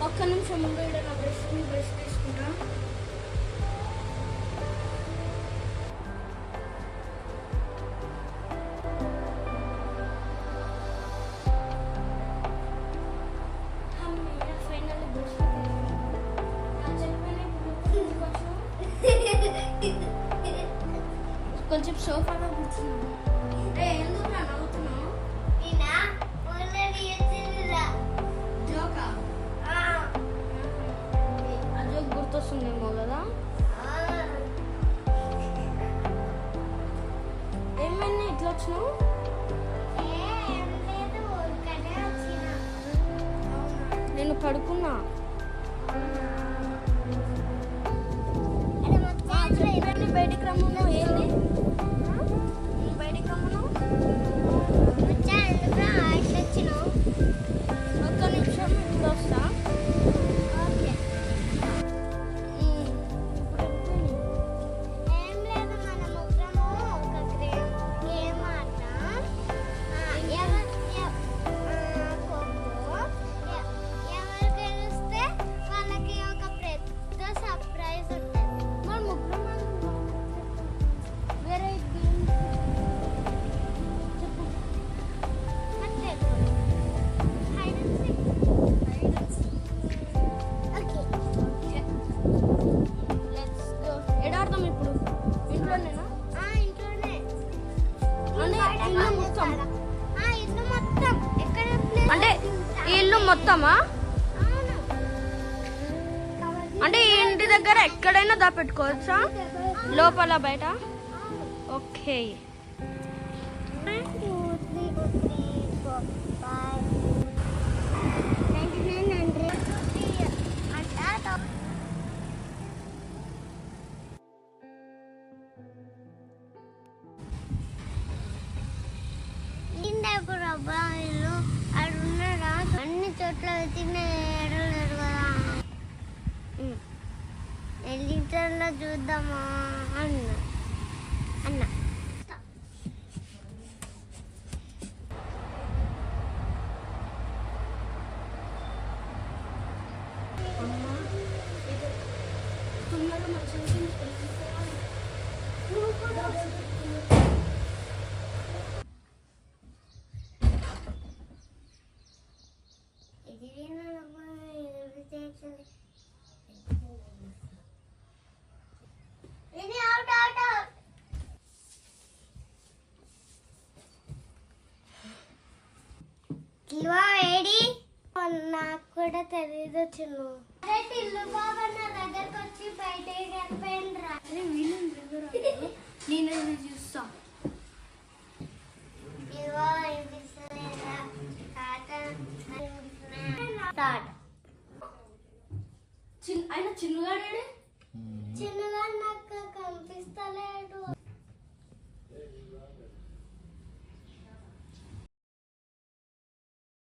ఒక్క నిమిషం ముందు నా బ్రష్ తీసుకుంటా. కొంచెం సోఫాలో కూర్చున్నాను. ఎందుకు నవ్వుతున్నావు? జోకా? ఆ జోక్ గుర్తొస్తుందేమో కదా. ఏమైనా ఇట్లా వచ్చినావు? నేను పడుకున్నా. బయటికి రమ్మను. ఏంది బయటికి రమ్మను? ఒక్క నిమిషం ఇప్పుడు వస్తా. అంటే ఈ ఇల్లు మొత్తమా? అంటే ఈ ఇంటి దగ్గర ఎక్కడైనా దాపెట్టుకోవచ్చా? లోపల బయట? ఓకే. అబ్బాయిలు అడున్నారా? అన్ని చోట్ల వెతికిన ఏడలేరు కదా. ఎలిటర్లో చూద్దామా అన్న అన్న నాకు కూడా తెలియదు చిన్న. ఇల్లు బాబా నా దగ్గరకు వచ్చి బయటకి వెళ్ళిపోయిండ్రా. నేను చూస్తా. ఆయన చిన్నగాడు నాకు కనిపిస్తలేడు.